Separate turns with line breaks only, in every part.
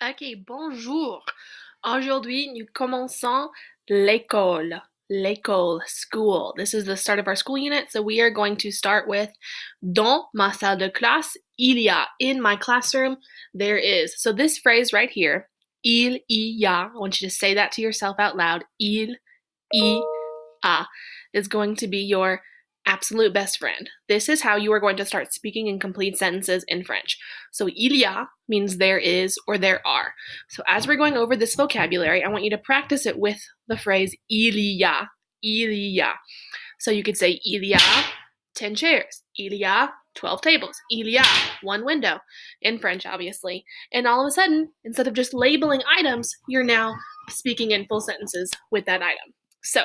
Ok, bonjour. Aujourd'hui, nous commençons l'école. L'école, school. This is the start of our school unit, so we are going to start with dans ma salle de classe, il y a. In my classroom, there is. So this phrase right here, il y a, I want you to say that to yourself out loud. Il y a is going to be your absolute best friend. This is how you are going to start speaking in complete sentences in French. So il y a means there is or there are. So as we're going over this vocabulary, I want you to practice it with the phrase il y a, il y a. So you could say il y a 10 chairs, il y a 12 tables, il y a one window, in French obviously. And all of a sudden, instead of just labeling items, you're now speaking in full sentences with that item. So,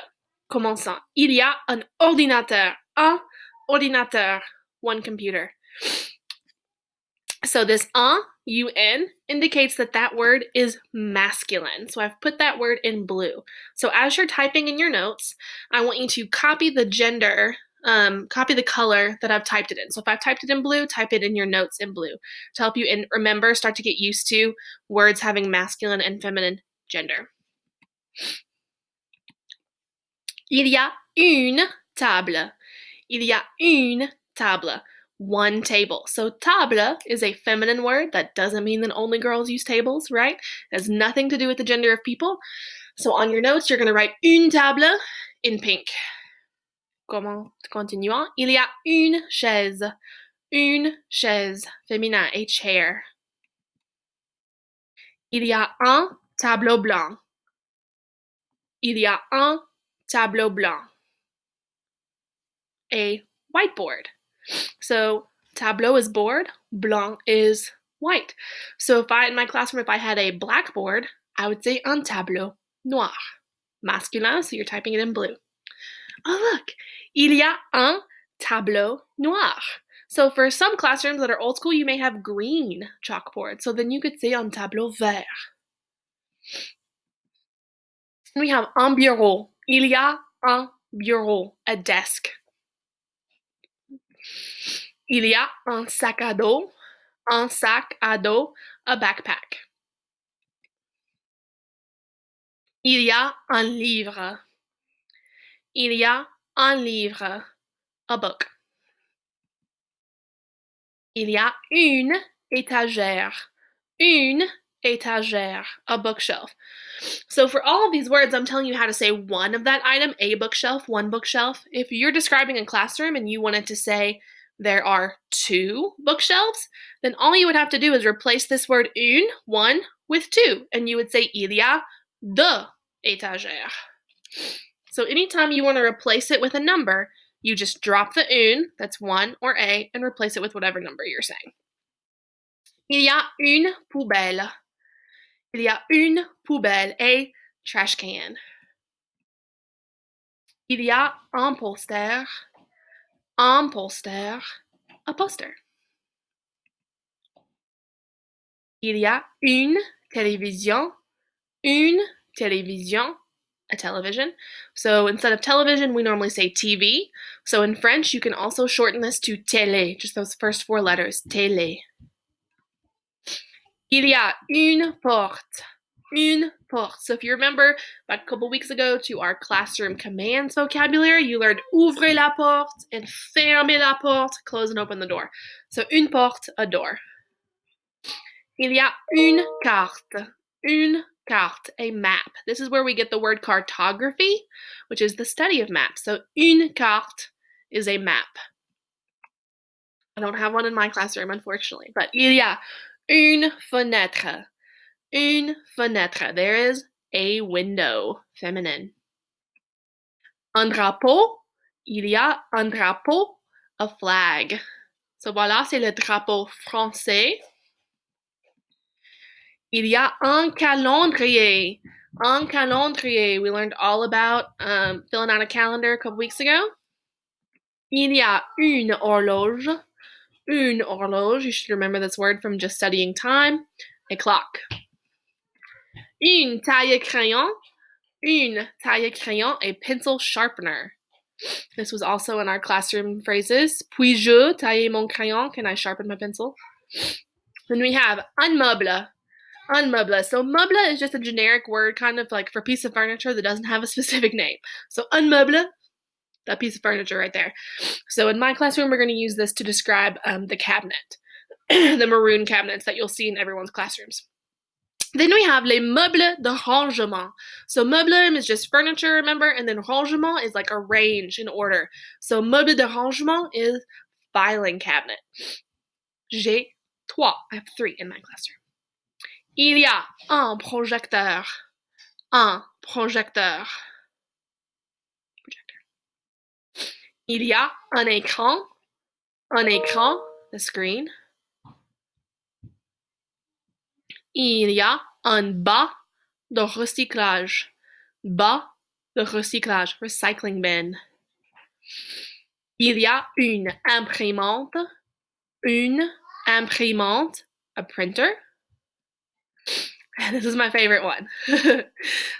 commençons. Il y a un ordinateur. Un ordinateur. One computer. So this un, indicates that that word is masculine. So I've put that word in blue. So as you're typing in your notes, I want you to copy the gender, copy the color that I've typed it in. So if I've typed it in blue, type it in your notes in blue to help you remember, start to get used to words having masculine and feminine gender. Il y a une table. Il y a une table. One table. So table is a feminine word. That doesn't mean that only girls use tables, right? It has nothing to do with the gender of people. So on your notes, you're going to write une table in pink. Continuons. Il y a une chaise. Une chaise. Féminin, a chair. Il y a un tableau blanc. Il y a un tableau blanc. A whiteboard. So tableau is board, blanc is white. So if in my classroom, if I had a blackboard, I would say un tableau noir. Masculin, so you're typing it in blue. Oh look, il y a un tableau noir. So for some classrooms that are old school, you may have green chalkboard. So then you could say un tableau vert. We have un bureau. Il y a un bureau, a desk. Il y a un sac à dos, a backpack. Il y a un livre. Il y a un livre, a book. Il y a une étagère. Une étagère, a bookshelf. So for all of these words, I'm telling you how to say one of that item, a bookshelf, one bookshelf. If you're describing a classroom and you wanted to say there are two bookshelves, then all you would have to do is replace this word une, one, with two, and you would say il y a deux étagères. So anytime you want to replace it with a number, you just drop the une, that's one or a, and replace it with whatever number you're saying. Il y a une poubelle. Il y a une poubelle, a trash can. Il y a un poster, a poster. Il y a une télévision, a television. So instead of television, we normally say TV. So in French, you can also shorten this to télé, just those first four letters, télé. Il y a une porte. Une porte. So if you remember about a couple weeks ago to our classroom commands vocabulary, you learned ouvrez la porte and fermez la porte, close and open the door. So une porte, a door. Il y a une carte. Une carte, a map. This is where we get the word cartography, which is the study of maps. So une carte is a map. I don't have one in my classroom, unfortunately, but il y a une fenêtre. Une fenêtre. There is a window, feminine. Un drapeau. Il y a un drapeau, a flag. So voilà, c'est le drapeau français. Il y a un calendrier. Un calendrier. We learned all about filling out a calendar a couple weeks ago. Il y a une horloge. Une horloge. You should remember this word from just studying time. A clock. Une taille crayon. Une taille crayon, a pencil sharpener. This was also in our classroom phrases. Puis-je tailler mon crayon? Can I sharpen my pencil? Then we have un meuble. Un meuble. So meuble is just a generic word, kind of like for a piece of furniture that doesn't have a specific name. So un meuble, that piece of furniture right there. So in my classroom, we're going to use this to describe the cabinet, the maroon cabinets that you'll see in everyone's classrooms. Then we have les meubles de rangement. So meuble is just furniture, remember? And then rangement is like arrange in order. So meuble de rangement is filing cabinet. J'ai trois. I have three in my classroom. Il y a un projecteur. Un projecteur. Il y a un écran. Un écran, the screen. Il y a un bas de recyclage. Bas de recyclage, recycling bin. Il y a une imprimante. Une imprimante, a printer. This is my favorite one.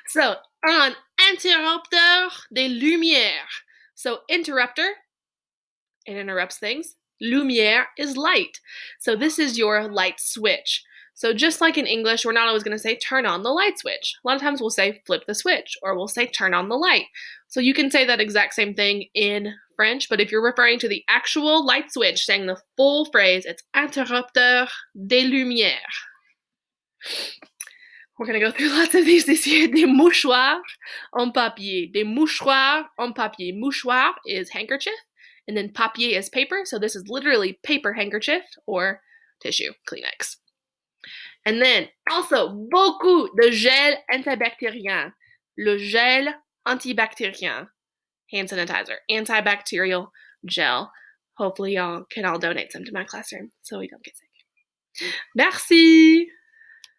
So, un interrupteur de lumière. So, interrupter, it interrupts things. Lumière is light. So, this is your light switch. So just like in English, we're not always going to say turn on the light switch. A lot of times we'll say flip the switch, or we'll say turn on the light. So you can say that exact same thing in French, but if you're referring to the actual light switch, saying the full phrase, it's interrupteur des lumières. We're going to go through lots of these this year. Des mouchoirs en papier. Des mouchoirs en papier. Mouchoir is handkerchief, and then papier is paper. So this is literally paper handkerchief or tissue, Kleenex. And then also beaucoup de gel antibactérien. Le gel antibactérien. Hand sanitizer. Antibacterial gel. Hopefully y'all can all donate some to my classroom so we don't get sick. Merci!